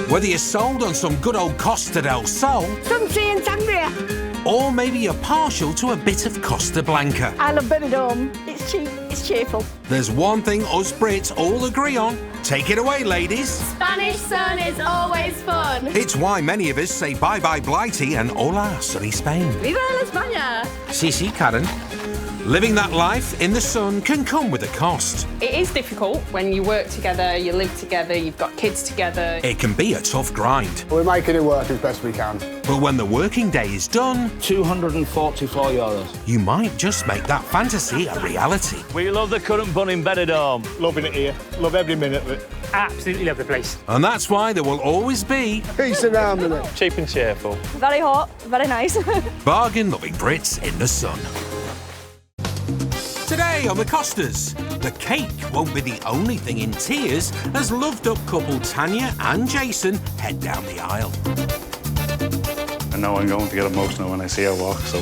Whether you're sold on some good old Costa del Sol, some tea and sangria, or maybe you're partial to a bit of Costa Blanca. I love Benidorm. It's cheap, it's cheerful. There's one thing us Brits all agree on. Take it away, ladies. Spanish sun is always fun. It's why many of us say bye-bye Blighty and hola sunny Spain. Viva la España! Si, si, Karen. Living that life in the sun can come with a cost. It is difficult when you work together, you live together, you've got kids together. It can be a tough grind. We're making it work as best we can. But when the working day is done, €244. you might just make that fantasy a reality. We love the currant bun in Benidorm. Loving it here. Love every minute of it. Absolutely love the place. And that's why there will always be Peace and harmony. Cheap and cheerful. Very hot, very nice. bargain-loving Brits in the sun. Today on the Costas, the cake won't be the only thing in tears as loved-up couple Tanya and Jason head down the aisle. I know I'm going to get emotional when I see her walk, so...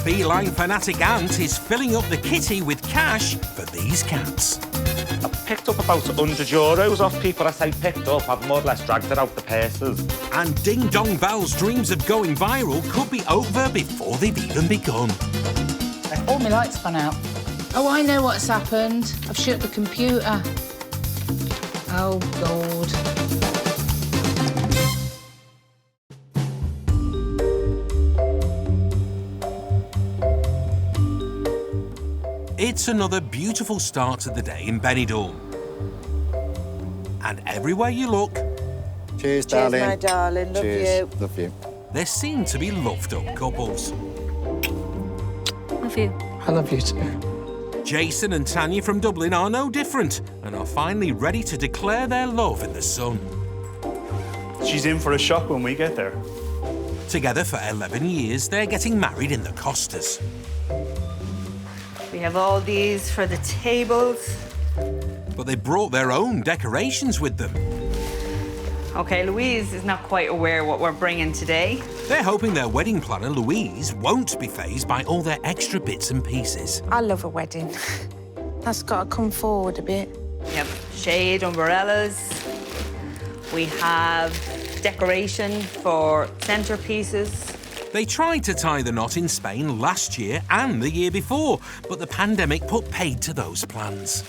Feline fanatic Ant is filling up the kitty with cash for these cats. I picked up about €100 off people I say picked up. I've more or less dragged it out the purses. And Ding Dong Bell's dreams of going viral could be over before they've even begun. All my lights gone out. Oh, I know what's happened. I've shut the computer. Oh, God. It's another beautiful start to the day in Benidorm. And everywhere you look... Cheers, darling. Cheers, my darling. Love Cheers. you. Love you. There seem to be loved-up couples. Love you. I love you too. Jason and Tanya from Dublin are no different and are finally ready to declare their love in the sun. She's in for a shock when we get there. Together for 11 years, they're getting married in the Costas. We have all these for the tables. But they brought their own decorations with them. OK, Louise is not quite aware what we're bringing today. They're hoping their wedding planner, Louise, won't be fazed by all their extra bits and pieces. I love a wedding. That's got to come forward a bit. We have shade umbrellas. We have decoration for centerpieces. They tried to tie the knot in Spain last year and the year before, but the pandemic put paid to those plans.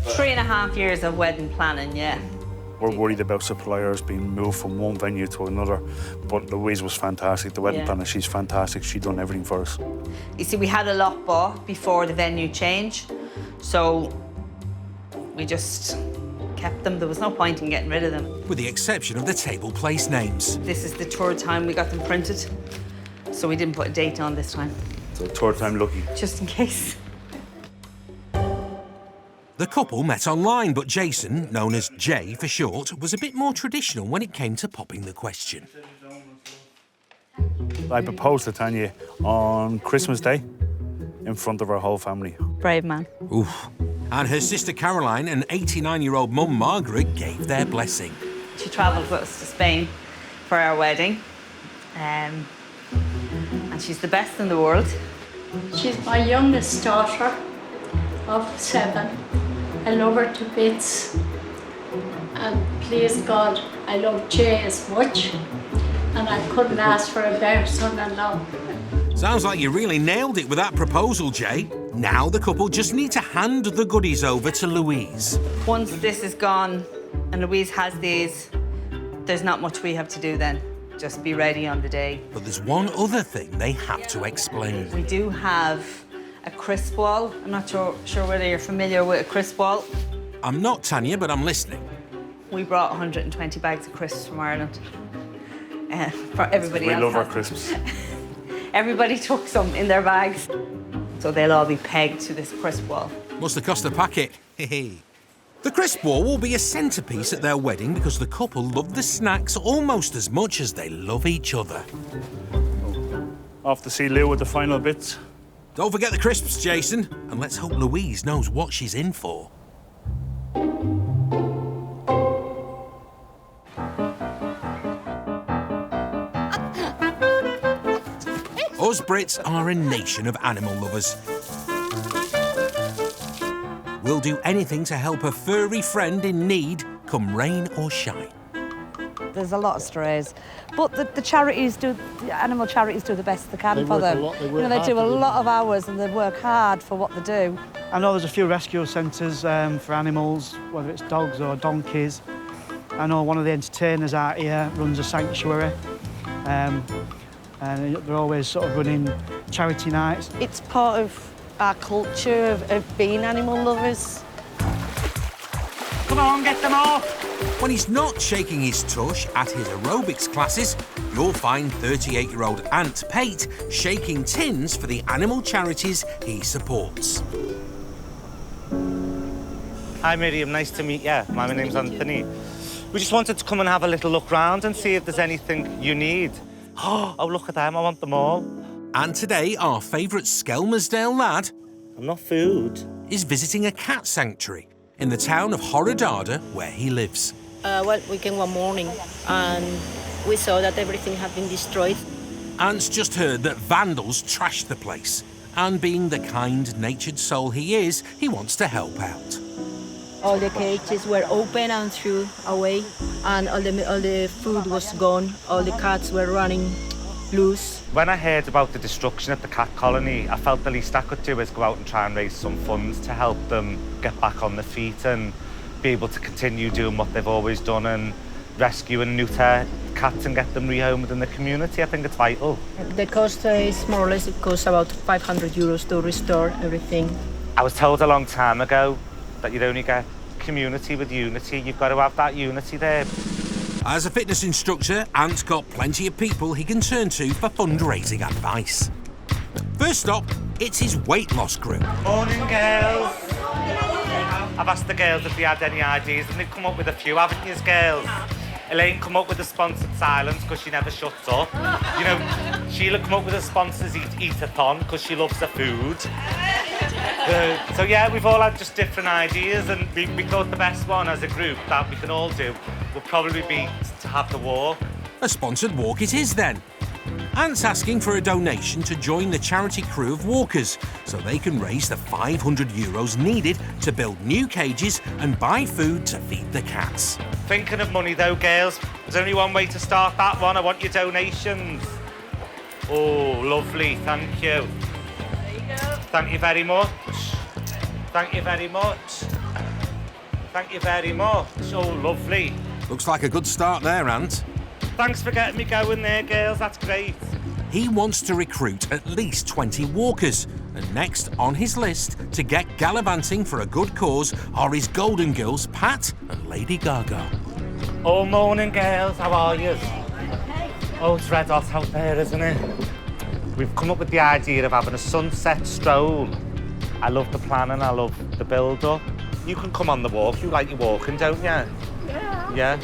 3.5 years of wedding planning, yeah. We're worried about suppliers being moved from one venue to another, but Louise was fantastic. The wedding planner, she's fantastic. She's done everything for us. You see, we had a lot bought before the venue change, so we just kept them. There was no point in getting rid of them. With the exception of the table place names. This is the third time we got them printed, so we didn't put a date on this time. So third time lucky. Just in case. The couple met online, but Jason, known as Jay for short, was a bit more traditional when it came to popping the question. I proposed to Tanya on Christmas Day in front of our whole family. Brave man. Oof. And her sister Caroline and 89-year-old mum Margaret gave their blessing. She travelled with us to Spain for our wedding. And she's the best in the world. She's my youngest daughter of 7. I love her to bits. And please God, I love Jay as much. And I couldn't ask for a better son-in-law. Sounds like you really nailed it with that proposal, Jay. Now the couple just need to hand the goodies over to Louise. Once this is gone and Louise has these, there's not much we have to do then. Just be ready on the day. But there's one other thing they have to explain. We do have a crisp wall. I'm not sure whether you're familiar with a crisp wall. I'm not, Tanya, but I'm listening. We brought 120 bags of crisps from Ireland. For everybody else. We love our crisps. Everybody took some in their bags. So they'll all be pegged to this crisp wall. Must have cost a packet. The crisp wall will be a centrepiece at their wedding because the couple love the snacks almost as much as they love each other. Off to see Lou with the final bits. Don't forget the crisps, Jason, and let's hope Louise knows what she's in for. Us Brits are a nation of animal lovers. We'll do anything to help a furry friend in need, come rain or shine. There's a lot of strays. But the charities the animal charities do the best they can They for work a them. lot, they You work know, they hard do a to do lot that. of hours and they work hard for what they do. I know there's a few rescue centres for animals, whether it's dogs or donkeys. I know one of the entertainers out here runs a sanctuary. And they're always sort of running charity nights. It's part of our culture of being animal lovers. Come on, get them off! When he's not shaking his tush at his aerobics classes, you'll find 38-year-old Aunt Pate shaking tins for the animal charities he supports. Hi Miriam, nice to meet you. My name's Anthony. We just wanted to come and have a little look round and see if there's anything you need. Oh, look at them, I want them all. And today, our favourite Skelmersdale lad... I'm not food. ...is visiting a cat sanctuary in the town of Horadada, where he lives. Well, we came one morning and we saw that everything had been destroyed. Ant's just heard that vandals trashed the place. And being the kind-natured soul he is, he wants to help out. All the cages were open and threw away, and all the food was gone. All the cats were running loose. When I heard about the destruction at the cat colony, I felt the least I could do is go out and try and raise some funds to help them get back on their feet and be able to continue doing what they've always done and rescue and neuter cats and get them rehomed in the community. I think it's vital. The cost is more or less, it costs about 500 euros to restore everything. I was told a long time ago that you'd only get community with unity. You've got to have that unity there. As a fitness instructor, Ant's got plenty of people he can turn to for fundraising advice. First stop, it's his weight loss group. Morning, girls. I've asked the girls if they had any ideas and they've come up with a few, haven't you, girls? Elaine come up with a sponsored silence because she never shuts up. You know, Sheila come up with a sponsored eat-a-thon because she loves the food. So yeah, we've all had just different ideas and we thought the best one as a group that we can all do would probably be to have the walk. A sponsored walk it is then. Ant's asking for a donation to join the charity crew of walkers so they can raise the 500 euros needed to build new cages and buy food to feed the cats. Thinking of money though, girls, there's only one way to start that one. I want your donations. Oh, lovely, thank you. There you go. Thank you very much. Thank you very much. Thank you very much. Oh, lovely. Looks like a good start there, Ant. Thanks for getting me going there, girls. That's great. He wants to recruit at least 20 walkers. And next on his list to get gallivanting for a good cause are his golden girls, Pat and Lady Gaga. Oh, morning, girls. How are you? Oh, it's red hot out there, isn't it? We've come up with the idea of having a sunset stroll. I love the planning, I love the build-up. You can come on the walk. You like your walking, don't you? Yeah. Yeah?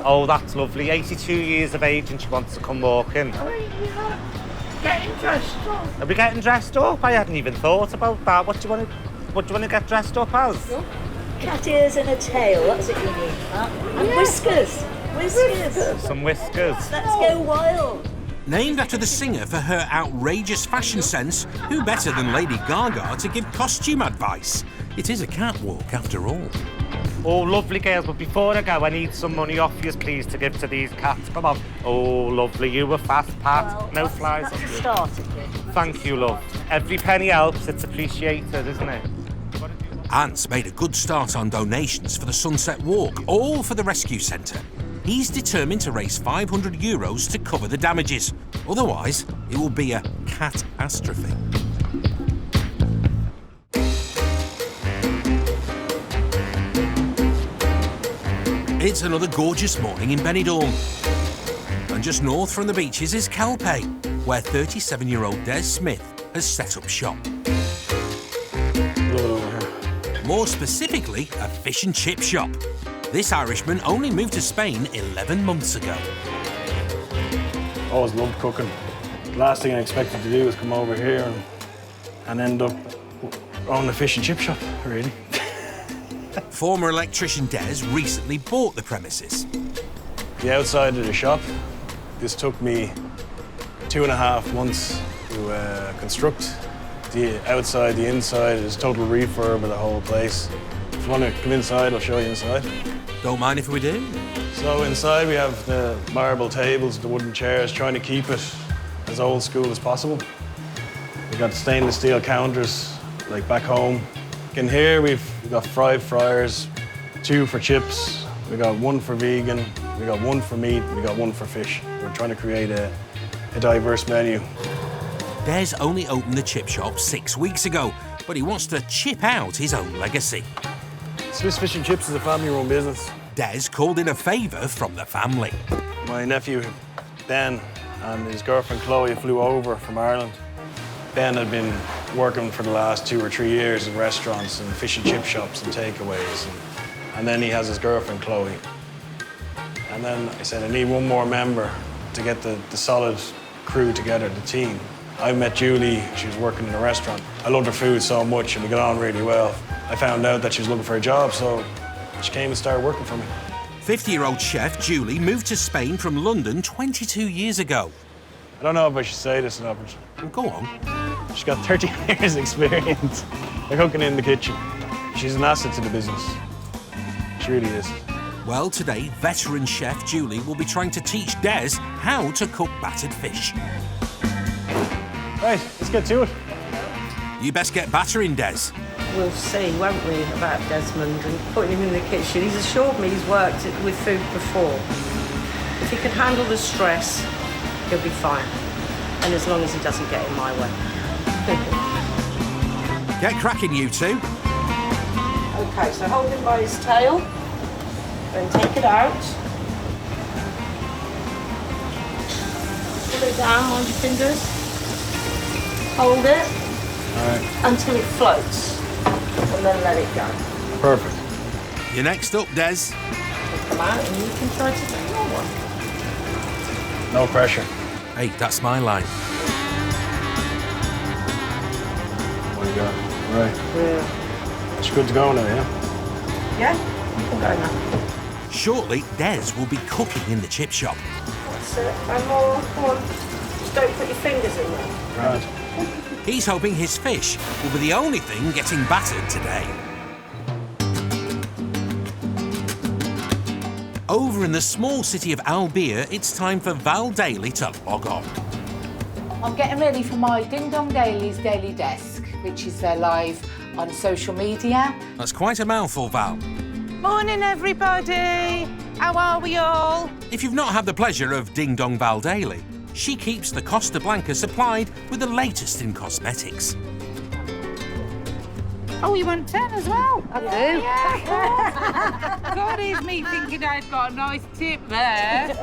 Oh, that's lovely. 82 years of age and she wants to come walking. Getting dressed up. Are we getting dressed up? I hadn't even thought about that. What do you want to get dressed up as? Cat ears and a tail, that's what you need, Pat. And whiskers. Whiskers. Some whiskers. Let's go wild. Named after the singer for her outrageous fashion sense, who better than Lady Gaga to give costume advice? It is a catwalk after all. Oh, lovely, girls, but before I go, I need some money off you, please, to give to these cats. Come on. Oh, lovely, you were fast, Pat. Well, no flies. That's a start, isn't it? Thank you, love. Every penny helps, it's appreciated, isn't it? Ant's made a good start on donations for the Sunset Walk, all for the rescue centre. He's determined to raise 500 euros to cover the damages. Otherwise, it will be a catastrophe. It's another gorgeous morning in Benidorm. And just north from the beaches is Calpe, where 37-year-old Des Smith has set up shop. More specifically, a fish and chip shop. This Irishman only moved to Spain 11 months ago. Always loved cooking. Last thing I expected to do was come over here and end up owning a fish and chip shop, really. Former electrician Des recently bought the premises. The outside of the shop, this took me 2.5 months to construct. The outside, the inside is total refurb of the whole place. If you want to come inside, I'll show you inside. Don't mind if we do. So inside we have the marble tables, the wooden chairs, trying to keep it as old school as possible. We've got stainless steel counters, like back home. In here we've got 5 fryers, 2 for chips, we got 1 for vegan, we got 1 for meat, we got 1 for fish. We're trying to create a diverse menu. Des only opened the chip shop 6 weeks ago, but he wants to chip out his own legacy. Swiss Fish and Chips is a family-run business. Des called in a favour from the family. My nephew, Ben, and his girlfriend, Chloe, flew over from Ireland. Ben had been working for the last 2 or 3 years in restaurants and fish and chip shops and takeaways. And then he has his girlfriend, Chloe. And then I said, I need 1 more member to get the solid crew together, the team. I met Julie, she was working in a restaurant. I loved her food so much and we got on really well. I found out that she was looking for a job, so she came and started working for me. 50-year-old chef Julie moved to Spain from London 22 years ago. I don't know if I should say this or not, but... Well, go on. She's got 30 years experience cooking in the kitchen. She's an asset to the business. She really is. Well, today, veteran chef Julie will be trying to teach Des how to cook battered fish. Right, let's get to it. You best get battering, Des. We'll see, won't we, about Desmond and putting him in the kitchen. He's assured me he's worked with food before. If he can handle the stress, he'll be fine. And as long as he doesn't get in my way. Get cracking, you two. OK, so hold him by his tail and take it out. Pull it down on your fingers. Hold it until it floats, and then let it go. Perfect. You're next up, Des. Come out and you can try to take your one. No pressure. Hey, that's my line. What do you got? Right. Yeah. It's good to go now, yeah? Yeah? You can go now. Shortly, Des will be cooking in the chip shop. That's it. And more. Come on. Just don't put your fingers in there. Right. He's hoping his fish will be the only thing getting battered today. Over in the small city of Albia, it's time for Val Daly to log on. I'm getting ready for my Ding Dong Daily's Daily Desk, which is live on social media. That's quite a mouthful, Val. Morning, everybody. How are we all? If you've not had the pleasure of Ding Dong Val Daly, she keeps the Costa Blanca supplied with the latest in cosmetics. Oh, you want 10 as well? I do. Yeah, God, here's me thinking I've got a nice tip there.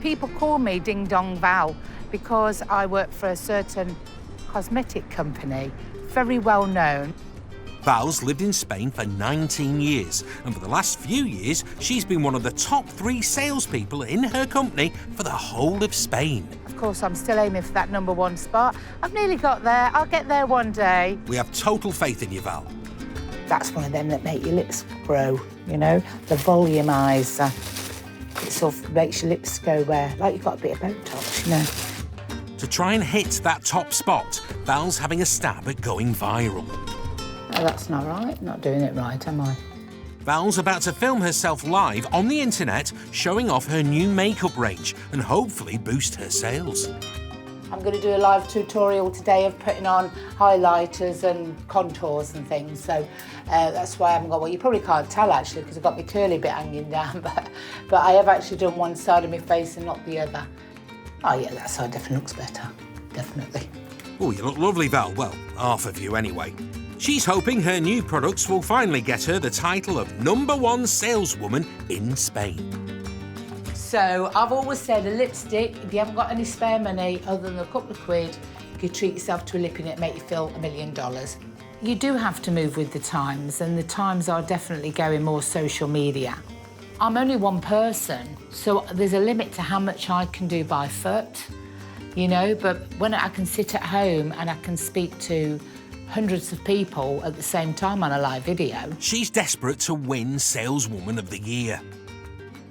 People call me Ding Dong Val because I work for a certain cosmetic company, very well known. Val's lived in Spain for 19 years, and for the last few years, she's been one of the top 3 salespeople in her company for the whole of Spain. Of course, I'm still aiming for that #1 spot. I've nearly got there. I'll get there one day. We have total faith in you, Val. That's one of them that make your lips grow, you know, the volumizer. It sort of makes your lips go like you've got a bit of Botox, you know. To try and hit that top spot, Val's having a stab at going viral. Oh, that's not right. Not doing it right, am I? Val's about to film herself live on the internet, showing off her new makeup range and hopefully boost her sales. I'm going to do a live tutorial today of putting on highlighters and contours and things, so that's why I haven't got one. You probably can't tell, actually, because I've got my curly bit hanging down, but I have actually done one side of my face and not the other. Oh, yeah, that side definitely looks better, definitely. Oh, you look lovely, Val. Well, half of you anyway. She's hoping her new products will finally get her the title of #1 saleswoman in Spain. So I've always said a lipstick, if you haven't got any spare money other than a couple of quid, you could treat yourself to a lip in it, make you feel $1 million. You do have to move with the times, and the times are definitely going more social media. I'm only one person, so there's a limit to how much I can do by foot, you know, but when I can sit at home and I can speak to hundreds of people at the same time on a live video. She's desperate to win Saleswoman of the Year.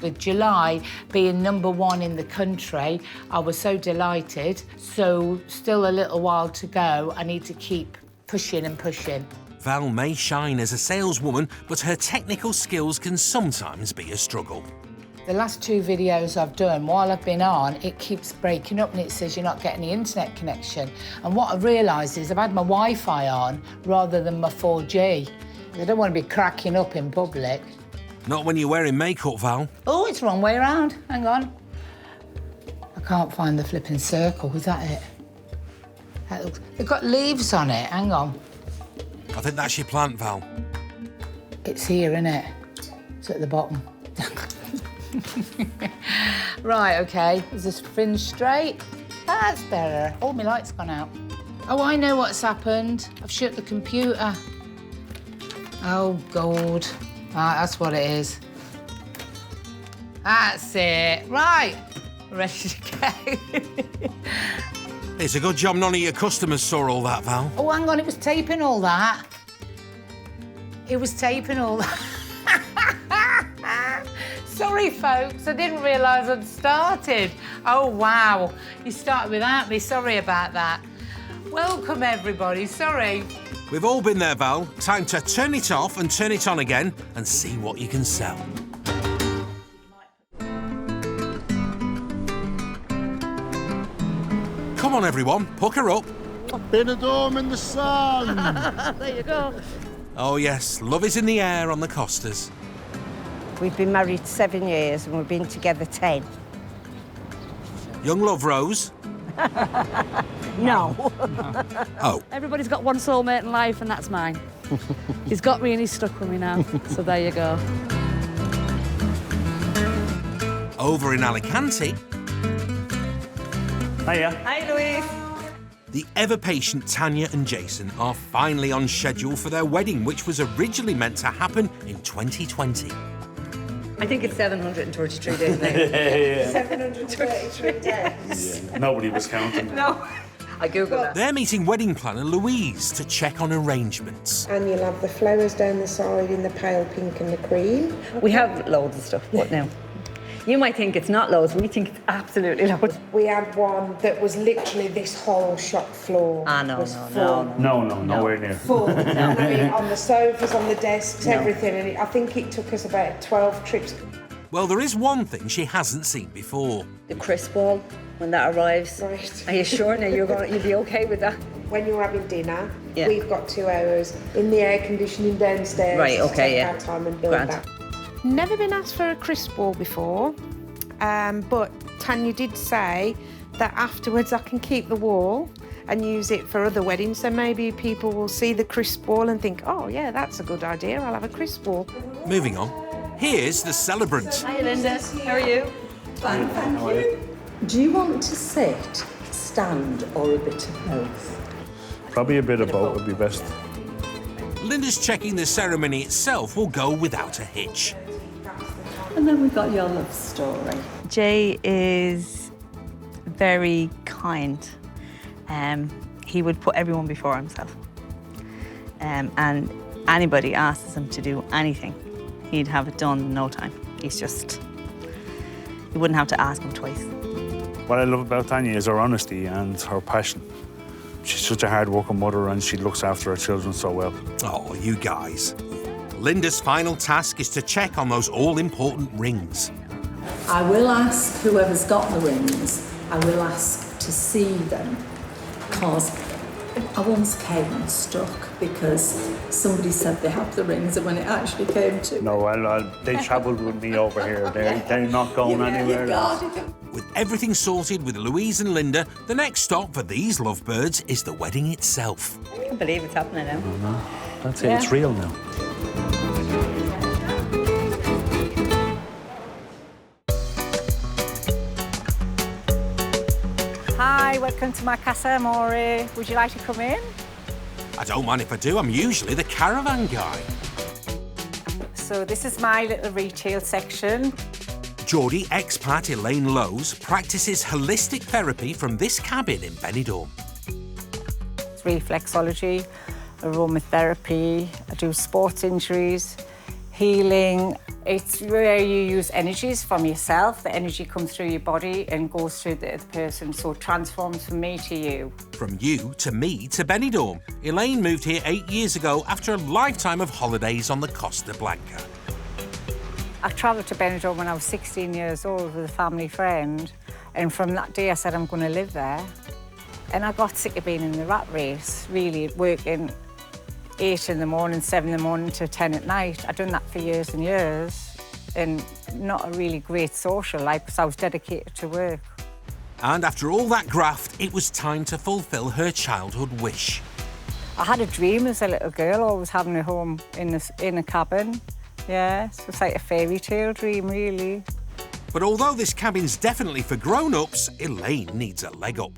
With July being #1 in the country, I was so delighted. So still a little while to go. I need to keep pushing and pushing. Val may shine as a saleswoman, but her technical skills can sometimes be a struggle. The last 2 videos I've done, while I've been on, it keeps breaking up and it says you're not getting the internet connection. And what I've realised is I've had my Wi-Fi on rather than my 4G. I don't want to be cracking up in public. Not when you're wearing makeup, Val. Oh, it's the wrong way around. Hang on. I can't find the flipping circle. Is that it? That looks... They've got leaves on it. Hang on. I think that's your plant, Val. It's here, isn't it? It's at the bottom. Right, OK. Is this fringe straight? That's better. Oh, my light's gone out. Oh, I know what's happened. I've shut the computer. Oh, God. Right, that's what it is. That's it. Right. Ready to go. It's a good job none of your customers saw all that, Val. Oh, hang on, it was taping all that. It was taping all that. Sorry, folks, I didn't realise I'd started. Oh, wow. You started without me. Sorry about that. Welcome, everybody. Sorry. We've all been there, Val. Time to turn it off and turn it on again and see what you can sell. Come on, everyone, pucker up. Benidorm in the sun. There you go. Oh, yes, love is in the air on the Costas. We've been married 7 years and we've been together 10. Young love, Rose? No. Oh. Everybody's got one soulmate in life, and that's mine. He's got me and he's stuck with me now, so there you go. Over in Alicante... Hiya. Hi, Louise. The ever-patient Tanya and Jason are finally on schedule for their wedding, which was originally meant to happen in 2020. I think it's 733 days now. Yeah. 733 days. Yeah, nobody was counting. No. I googled that. They're meeting wedding planner Louise to check on arrangements. And you'll have the flowers down the side in the pale pink and the cream. We have loads of stuff, but no. You might think it's not loads, we think it's absolutely loads. We had one that was literally this whole shop floor. No, nowhere near. Full. I mean, on the sofas, on the desks, everything. And I think it took us about 12 trips. Well, there is one thing she hasn't seen before. The crisp ball, when that arrives. Right. Are you sure now you'll be okay with that? When you're having dinner, we've got 2 hours in the air conditioning downstairs. Right, okay, to take yeah. our time and build Grand. that. Never been asked for a crisp ball before, but Tanya did say that afterwards I can keep the wall and use it for other weddings, so maybe people will see the crisp ball and think, oh yeah, that's a good idea, I'll have a crisp ball. Moving on, here's the celebrant. Hi, Linda. How are you? Fine, thank you. Do you want to sit, stand, or a bit of both? Probably a bit of both would be best. Linda's checking the ceremony itself will go without a hitch. And then we've got your love story. Jay is very kind. He would put everyone before himself. And anybody asks him to do anything, he'd have it done in no time. You wouldn't have to ask him twice. What I love about Tanya is her honesty and her passion. She's such a hard-working mother and she looks after her children so well. Oh, you guys. Linda's final task is to check on those all-important rings. I will ask whoever's got the rings, I will ask to see them, because I once came unstuck because somebody said they have the rings, and when it actually came to... No, well, they travelled with me over here. They're not going anywhere else. With everything sorted with Louise and Linda, the next stop for these lovebirds is the wedding itself. I can't believe it's happening now. That's it, it's real now. Hi, welcome to my Casa Amore. Would you like to come in? I don't mind if I do, I'm usually the caravan guy. So this is my little retail section. Geordie expat Elaine Lowes practices holistic therapy from this cabin in Benidorm. It's reflexology, aromatherapy, I do sports injuries, healing. It's where you use energies from yourself. The energy comes through your body and goes through the other person, so it transforms from me to you. From you to me to Benidorm, Elaine moved here 8 years ago after a lifetime of holidays on the Costa Blanca. I travelled to Benidorm when I was 16 years old with a family friend, and from that day I said I'm going to live there. And I got sick of being in the rat race, really, working 8 in the morning, 7 in the morning to 10 at night. I'd done that for years and years, and not a really great social life because I was dedicated to work. And after all that graft, it was time to fulfil her childhood wish. I had a dream as a little girl, always having a home in a cabin. Yeah, so it's like a fairy tale dream, really. But although this cabin's definitely for grown-ups, Elaine needs a leg up.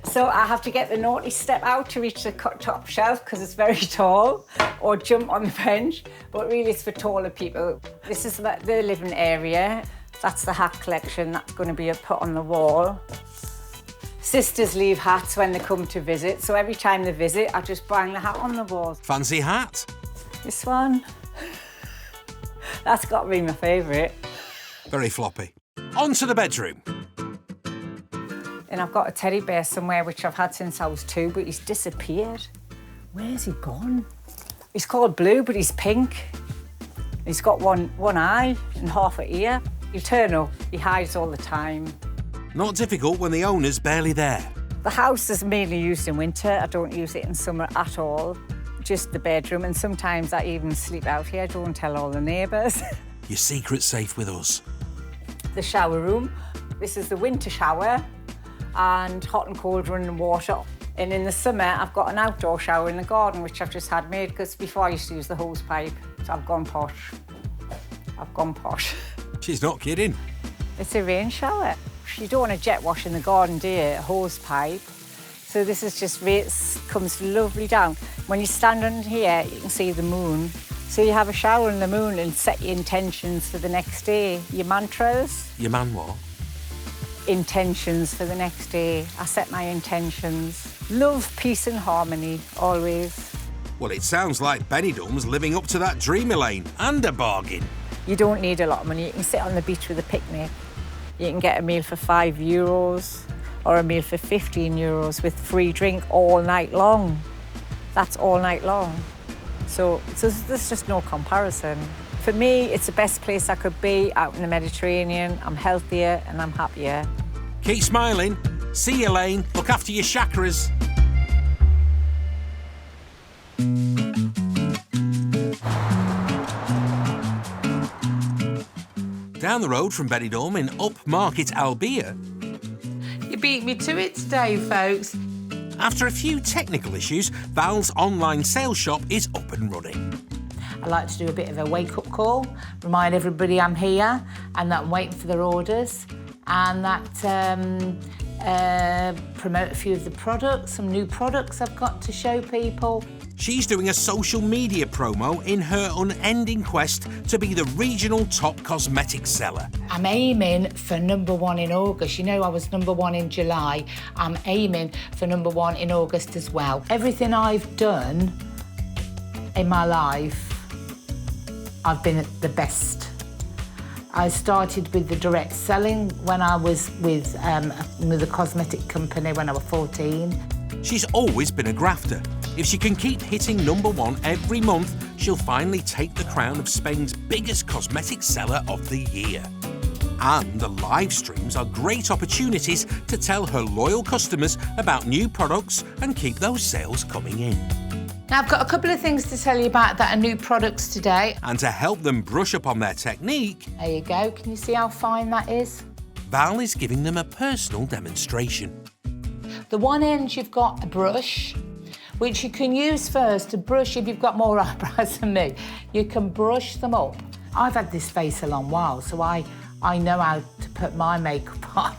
So I have to get the naughty step out to reach the top shelf because it's very tall, or jump on the bench, but really it's for taller people. This is the living area. That's the hat collection that's going to be put on the wall. Sisters leave hats when they come to visit, so every time they visit, I just bang the hat on the wall. Fancy hat? This one. That's got to be my favourite. Very floppy. On to the bedroom. And I've got a teddy bear somewhere which I've had since I was 2, but he's disappeared. Where's he gone? He's called Blue, but he's pink. He's got one eye and half an ear. You turn up, he hides all the time. Not difficult when the owner's barely there. The house is mainly used in winter. I don't use it in summer at all. Just the bedroom, and sometimes I even sleep out here. Don't tell all the neighbours. Your secret's safe with us. The shower room. This is the winter shower, and hot and cold running water. And in the summer, I've got an outdoor shower in the garden, which I've just had made, because before I used to use the hose pipe. So I've gone posh. I've gone posh. She's not kidding. It's a rain shower. You don't want a jet wash in the garden, do you? A hose pipe. So this is just, comes lovely down. When you stand under here, you can see the moon. So you have a shower in the moon and set your intentions for the next day. Your mantras. Your man what? Intentions for the next day. I set my intentions. Love, peace and harmony, always. Well, it sounds like Benidorm's living up to that dream, Elaine, and a bargain. You don't need a lot of money. You can sit on the beach with a picnic. You can get a meal for €5 or a meal for €15 with free drink all night long. That's all night long. So there's just no comparison. For me, it's the best place I could be out in the Mediterranean. I'm healthier and I'm happier. Keep smiling. See you, Elaine. Look after your chakras. Down the road from Benidorm in upmarket Albia. You beat me to it today, folks. After a few technical issues, Val's online sales shop is up and running. I like to do a bit of a wake-up call, remind everybody I'm here and that I'm waiting for their orders, and that promote a few of the products, some new products I've got to show people. She's doing a social media promo in her unending quest to be the regional top cosmetic seller. I'm aiming for #1 in August. You know, I was #1 in July. I'm aiming for #1 in August as well. Everything I've done in my life, I've been at the best. I started with the direct selling when I was with a cosmetic company when I was 14. She's always been a grafter. If she can keep hitting #1 every month, she'll finally take the crown of Spain's biggest cosmetic seller of the year. And the live streams are great opportunities to tell her loyal customers about new products and keep those sales coming in. Now, I've got a couple of things to tell you about that are new products today. And to help them brush up on their technique... There you go. Can you see how fine that is? Val is giving them a personal demonstration. The one end, you've got a brush, which you can use first to brush if you've got more eyebrows than me. You can brush them up. I've had this face a long while, so I know how to put my makeup on.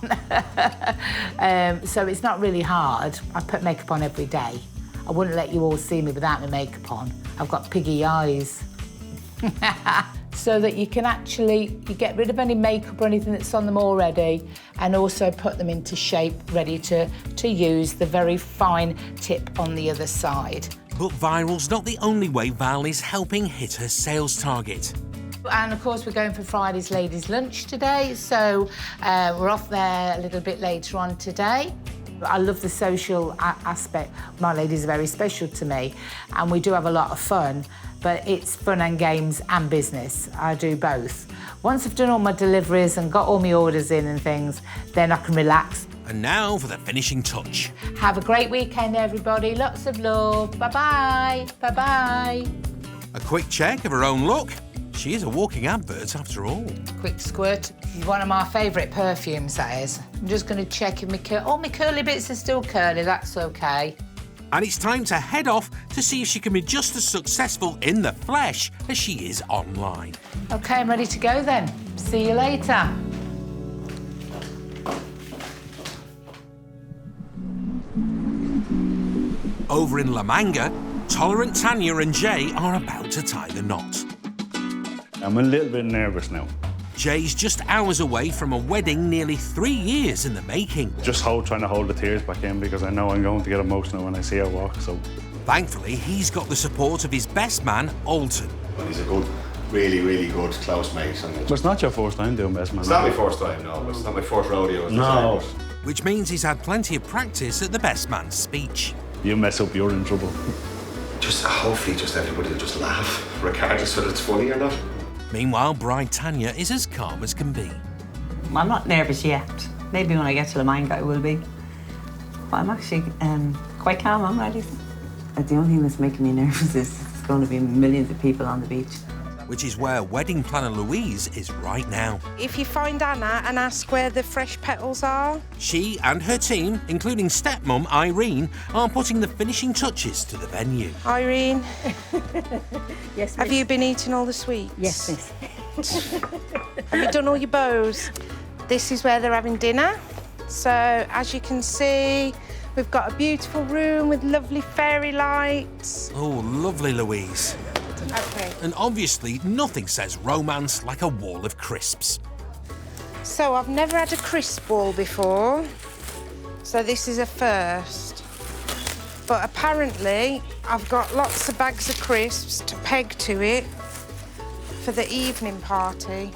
So it's not really hard. I put makeup on every day. I wouldn't let you all see me without my makeup on. I've got piggy eyes. So that you can you get rid of any makeup or anything that's on them already, and also put them into shape, ready to use the very fine tip on the other side. But viral's not the only way Val is helping hit her sales target. And of course, we're going for Friday's ladies' lunch today, so we're off there a little bit later on today. I love the social aspect. My ladies are very special to me, and we do have a lot of fun, but it's fun and games and business. I do both. Once I've done all my deliveries and got all my orders in and things, then I can relax. And now for the finishing touch. Have a great weekend, everybody. Lots of love. Bye-bye. Bye-bye. A quick check of her own look. She is a walking advert after all. Quick squirt. One of my favourite perfumes, that is. I'm just going to check if all my curly bits are still curly. That's OK. And it's time to head off to see if she can be just as successful in the flesh as she is online. OK, I'm ready to go then. See you later. Over in La Manga, tolerant Tanya and Jay are about to tie the knot. I'm a little bit nervous now. Jay's just hours away from a wedding nearly 3 years in the making. Just trying to hold the tears back in because I know I'm going to get emotional when I see her walk, so... Thankfully, he's got the support of his best man, Alton. Well, he's a good, really, really good close mate. But it's not your first time doing best man. It's not my first time, no. It's not my first rodeo. No. Which means he's had plenty of practice at the best man's speech. You mess up, you're in trouble. Just hopefully everybody will just laugh, regardless whether it's funny or not. Meanwhile, bride Tanya is as calm as can be. I'm not nervous yet. Maybe when I get to La Manga I will be. But I'm actually quite calm, I'm ready. The only thing that's making me nervous is there's going to be millions of people on the beach. Which is where wedding planner Louise is right now. If you find Anna and ask where the fresh petals are. She and her team, including stepmum Irene, are putting the finishing touches to the venue. Irene, Yes, have you been eating all the sweets? Yes, miss. Have you done all your bows? This is where they're having dinner. So, as you can see, we've got a beautiful room with lovely fairy lights. Oh, lovely, Louise. Okay. And obviously, nothing says romance like a wall of crisps. So, I've never had a crisp ball before. So, this is a first. But apparently, I've got lots of bags of crisps to peg to it for the evening party.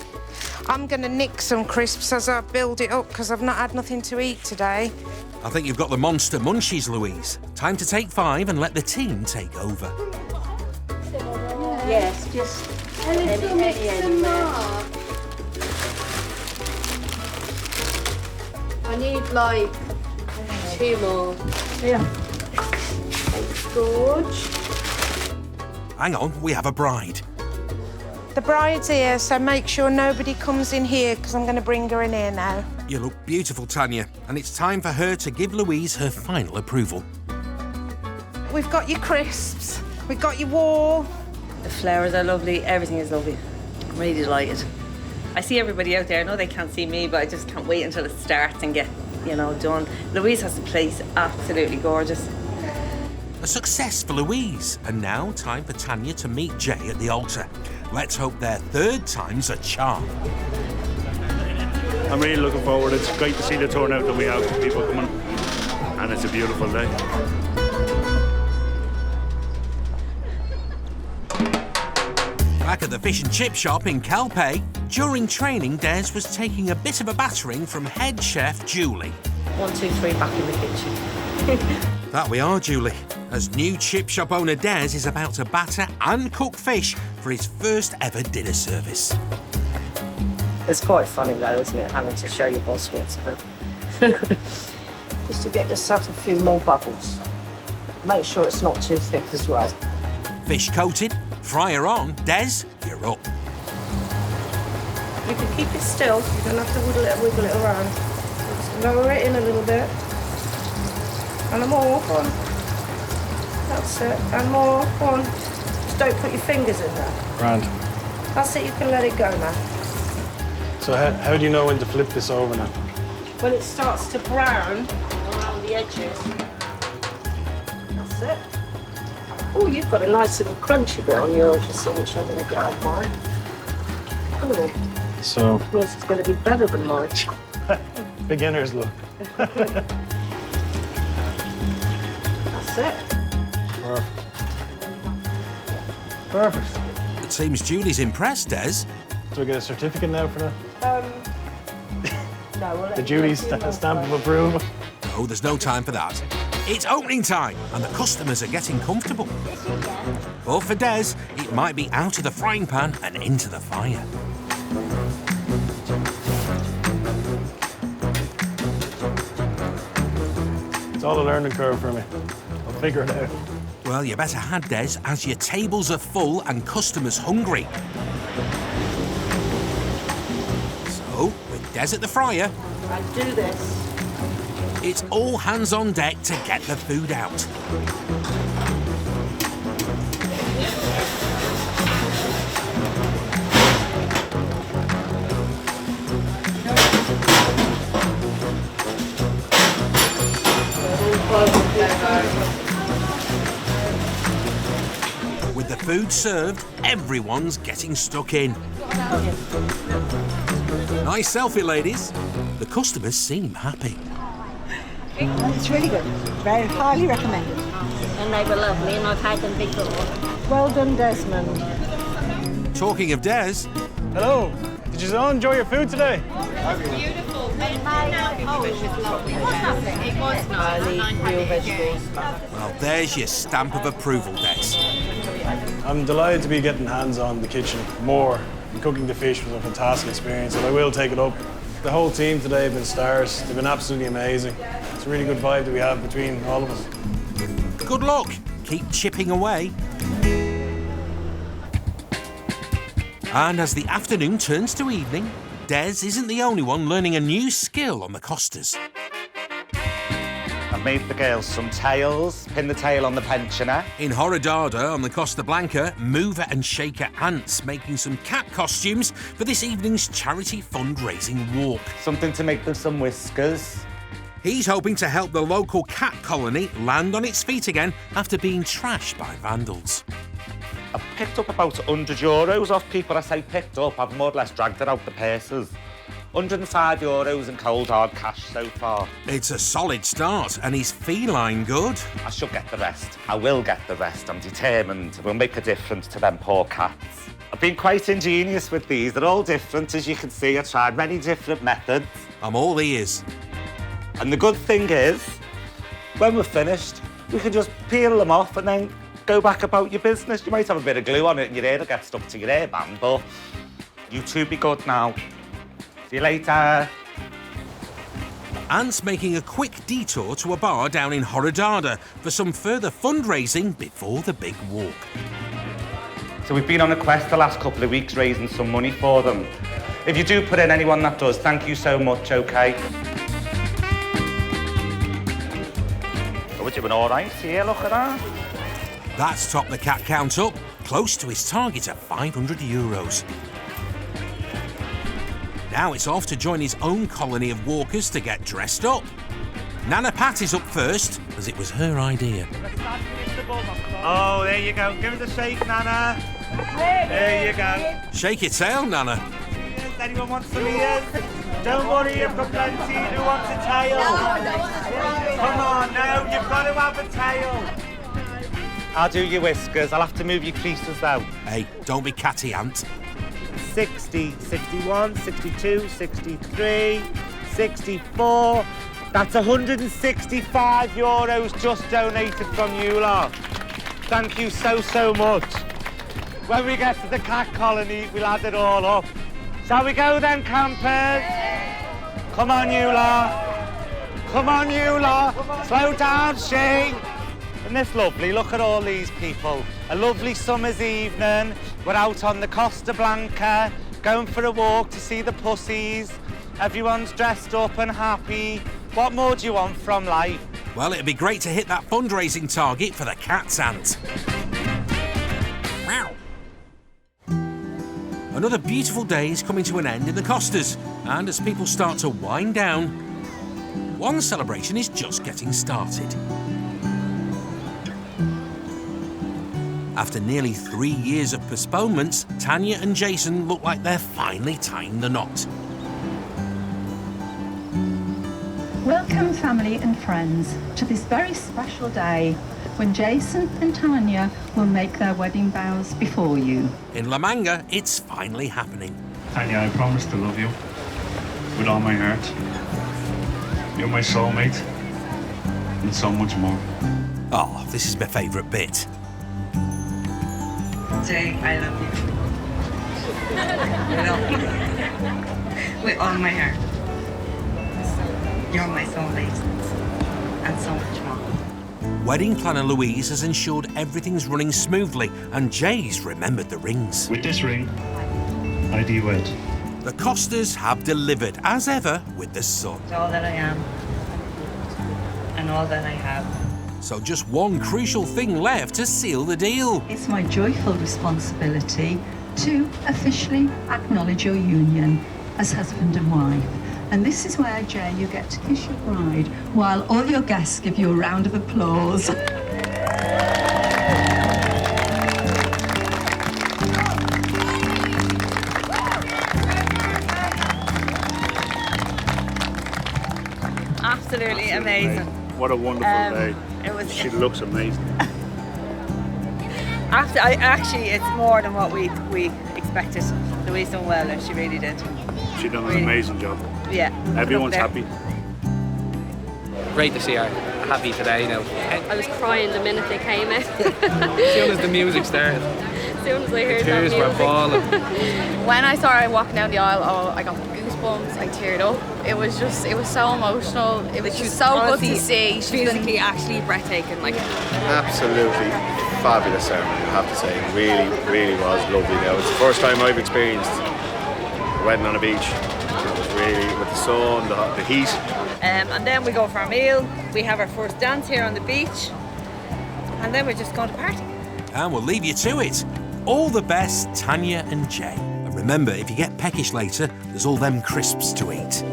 I'm going to nick some crisps as I build it up because I've not had nothing to eat today. I think you've got the monster munchies, Louise. Time to take 5 and let the team take over. Yes, just any. I need like 2 more. Yeah. Gorge. Hang on, we have a bride. The bride's here, so make sure nobody comes in here because I'm going to bring her in here now. You look beautiful, Tanya, and it's time for her to give Louise her final approval. We've got your crisps, we've got your wall. The flowers are lovely, everything is lovely. I'm really delighted. I see everybody out there, I know they can't see me, but I just can't wait until it starts and get, done. Louise has the place absolutely gorgeous. A success for Louise. And now, time for Tanya to meet Jay at the altar. Let's hope their 3rd time's a charm. I'm really looking forward. It's great to see the turnout that we have, people coming, and it's a beautiful day. Back at the fish and chip shop in Calpe, during training, Des was taking a bit of a battering from head chef Julie. 1, 2, 3, back in the kitchen. That we are, Julie, as new chip shop owner Des is about to batter and cook fish for his first ever dinner service. It's quite funny though, isn't it, having to show your boss what's it. Just to get yourself a few more bubbles. Make sure it's not too thick as well. Fish coated, fryer on. Des, you're up. You can keep it still, you don't have to wiggle it around. Just lower it in a little bit. And more, go on. That's it, and more, go on. Just don't put your fingers in there. Grand. That's it, you can let it go now. So how do you know when to flip this over now? When it starts to brown around the edges. That's it. Oh, you've got a nice little crunchy bit on yours, you see, which I'm going to get out mine. Oh, So... yours is going to be better than mine. Beginner's look. That's it. Perfect. Perfect. It seems Julie's impressed, Des. Do I get a certificate now for that? No, we'll The Judy stamp of approval. No, there's no time for that. It's opening time, and the customers are getting comfortable. But for Des, it might be out of the frying pan and into the fire. It's all a learning curve for me. I'll figure it out. Well, you better had Des, as your tables are full and customers hungry. So, with Des at the fryer, I do this. it's all hands on deck to get the food out. With the food served, everyone's getting stuck in. Nice selfie, ladies. The customers seem happy. It's really good. Very highly recommended. And they were lovely, and I've had them before. Well done, Desmond. Talking of Des, hello. Did you all enjoy your food today? Beautiful. Oh, it was lovely. It was nice. Real vegetables. well, there's your stamp of approval, Des. I'm delighted to be getting hands on the kitchen more. And cooking the fish was a fantastic experience, and I will take it up. The whole team today have been stars. They've been absolutely amazing. It's a really good vibe that we have between all of us. Good luck. Keep chipping away. And as the afternoon turns to evening, Des isn't the only one learning a new skill on the Costas. I've made the girls some tails, pin the tail on the pensioner. In Horodada on the Costa Blanca, mover and shaker Ants making some cat costumes for this evening's charity fundraising walk. Something to make them some whiskers. He's hoping to help the local cat colony land on its feet again after being trashed by vandals. I've picked up about €100 off people. I say picked up, I've more or less dragged it out the purses. €105 in cold hard cash so far. It's a solid start and he's feline good. I should get the rest. I will get the rest. I'm determined. It will make a difference to them poor cats. I've been quite ingenious with these. They're all different, as you can see. I tried many different methods. I'm all ears. And the good thing is, when we're finished, we can just peel them off and then go back about your business. You might have a bit of glue on it and your hair will get stuck to your hairband, but you two be good now. See you later. Ant's making a quick detour to a bar down in Horodada for some further fundraising before the big walk. So we've been on a quest the last couple of weeks raising some money for them. If you do put in anyone that does, thank you so much, OK? Oh, we're doing all right here, look at that. That's topped the cat count up, close to his target of €500. Now it's off to join his own colony of walkers to get dressed up. Nana Pat is up first, as it was her idea. Oh, there you go. Give us a shake, Nana. There you go. Shake your tail, Nana. Anyone want some ears? Don't worry, you've got plenty. Who wants a tail? Come on, no, you've got to have a tail. I'll do your whiskers. I'll have to move your creases, though. Hey, don't be catty, Ant. 60, 61, 62, 63, 64. That's €165 just donated from you lot. Thank you so, so much. When we get to the cat colony, we'll add it all up. Shall we go then, campers? Come on, you lot. Come on, you lot. Slow down, Shane. Isn't this lovely? Look at all these people. A lovely summer's evening. We're out on the Costa Blanca, going for a walk to see the pussies. Everyone's dressed up and happy. What more do you want from life? Well, it'd be great to hit that fundraising target for the cats, Ant. Wow. Another beautiful day is coming to an end in the Costas, and as people start to wind down, one celebration is just getting started. After nearly 3 years of postponements, Tanya and Jason look like they're finally tying the knot. Welcome, family and friends, to this very special day when Jason and Tanya will make their wedding vows before you. In La Manga, it's finally happening. Tanya, I promise to love you with all my heart. You're my soulmate and so much more. Oh, this is my favourite bit. Jay, I love you. With all my heart. You're my soulmate and so much more. Wedding planner Louise has ensured everything's running smoothly, and Jay's remembered the rings. With this ring, I do wed. The Costas have delivered, as ever, with the sun. It's all that I am and all that I have. So just one crucial thing left to seal the deal. It's my joyful responsibility to officially acknowledge your union as husband and wife. And this is where, Jay, you get to kiss your bride while all your guests give you a round of applause. Absolutely amazing. What a wonderful day. She looks amazing. Actually, it's more than what we expected. Louise done well, and she really did. She done an amazing job. Yeah. Everyone's happy. Great to see her happy today, you know. I was crying the minute they came in. As soon as the music started. As soon as I heard that tears music. were falling. When I saw her walking down the aisle, oh, I got goosebumps, I teared up. It was so emotional. It was just so good to see. She's physically actually breathtaking. Like, Absolutely fabulous ceremony, I have to say. It really, really was lovely. Now, it's the first time I've experienced a wedding on a beach. It was really, with the sun, the heat. And then we go for a meal. We have our first dance here on the beach. And then we're just going to party. And we'll leave you to it. All the best, Tanya and Jay. And remember, if you get peckish later, there's all them crisps to eat.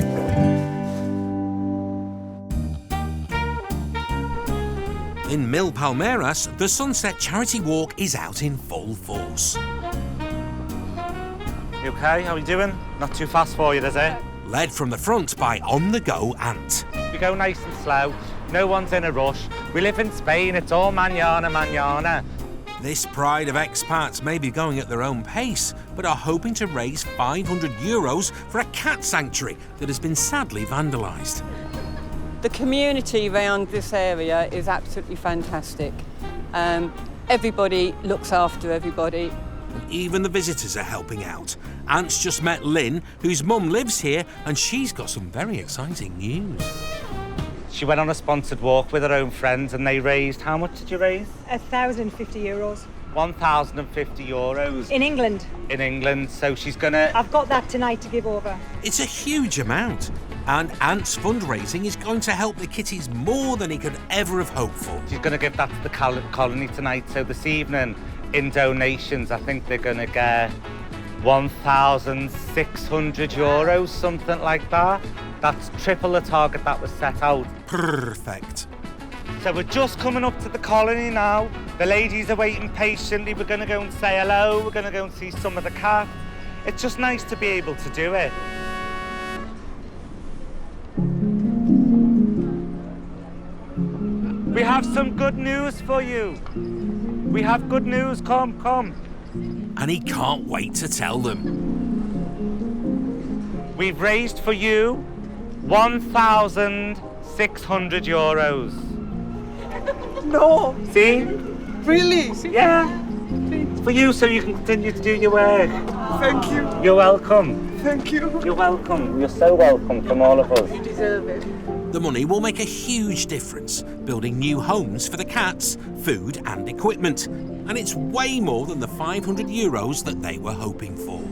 In Mil Palmeiras, the Sunset Charity Walk is out in full force. You okay? How are you doing? Not too fast for you, is it? Led from the front by on-the-go Ant. We go nice and slow. No one's in a rush. We live in Spain. It's all mañana, mañana. This pride of expats may be going at their own pace, but are hoping to raise €500 for a cat sanctuary that has been sadly vandalised. The community around this area is absolutely fantastic. Everybody looks after everybody. And even the visitors are helping out. Ant's just met Lynn, whose mum lives here, and she's got some very exciting news. She went on a sponsored walk with her own friends and they raised, how much did you raise? €1,050. €1,050. In England. In England, so she's gonna... I've got that tonight to give over. It's a huge amount. And Ant's fundraising is going to help the kitties more than he could ever have hoped for. She's going to give that to the colony tonight. So this evening, in donations, I think they're going to get €1,600, something like that. That's triple the target that was set out. Perfect. So we're just coming up to the colony now. The ladies are waiting patiently. We're going to go and say hello. We're going to go and see some of the cats. It's just nice to be able to do it. We have some good news for you. We have good news, come. And he can't wait to tell them. We've raised for you €1,600. No. See? Really? Yeah. It's for you so you can continue to do your work. Thank you. You're welcome. Thank you. You're welcome. You're so welcome from all of us. You deserve it. The money will make a huge difference, building new homes for the cats, food and equipment. And it's way more than the €500 that they were hoping for.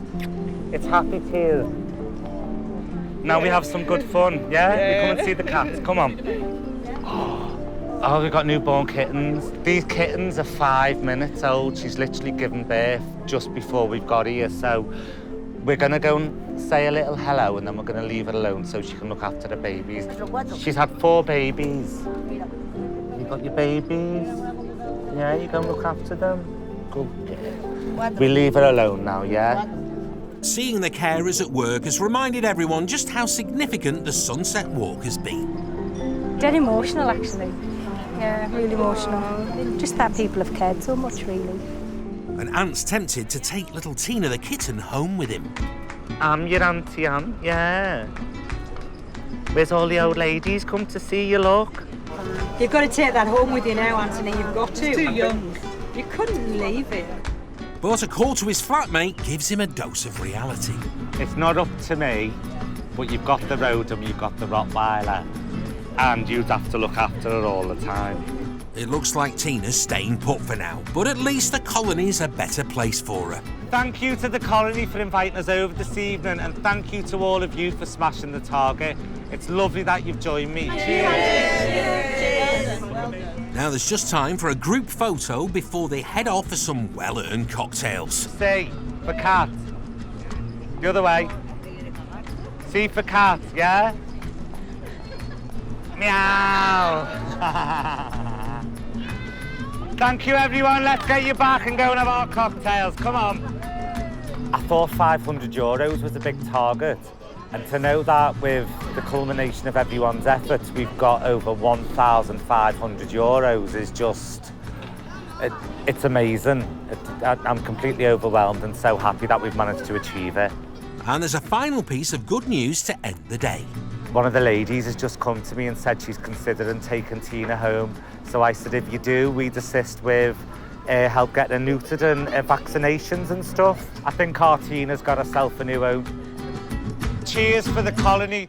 It's happy tears. Now we have some good fun, yeah? We come and see the cats, come on. Oh, we've got newborn kittens. These kittens are 5 minutes old. She's literally given birth just before we've got here, so we're gonna go and say a little hello and then we're gonna leave her alone so she can look after the babies. She's had 4 babies. You got your babies? Yeah, you go and look after them? Good girl. We leave her alone now, yeah? Seeing the carers at work has reminded everyone just how significant the Sunset Walk has been. Dead emotional, actually. Yeah, really emotional. Just that people have cared so much, really. And Ant's tempted to take little Tina the kitten home with him. I'm your Auntie Anne, yeah. Where's all the old ladies come to see you, look? You've got to take that home with you now, Anthony. You've got to. It's too young. You couldn't leave it. But a call to his flatmate gives him a dose of reality. It's not up to me, but you've got the Rodham, you've got the Rottweiler, and you'd have to look after her all the time. It looks like Tina's staying put for now, but at least the colony's a better place for her. Thank you to the colony for inviting us over this evening, and thank you to all of you for smashing the target. It's lovely that you've joined me. Cheers! Now there's just time for a group photo before they head off for some well-earned cocktails. C for cat. The other way. C for cat, yeah? Meow. Thank you, everyone. Let's get you back and go and have our cocktails. Come on. I thought €500 was a big target. And to know that with the culmination of everyone's efforts, we've got over €1,500 is just... It's amazing. I'm completely overwhelmed and so happy that we've managed to achieve it. And there's a final piece of good news to end the day. One of the ladies has just come to me and said she's considering taking Tina home. So I said, if you do, we'd assist with help getting her neutered and vaccinations and stuff. I think our Tina's got herself a new home. Cheers for the colony.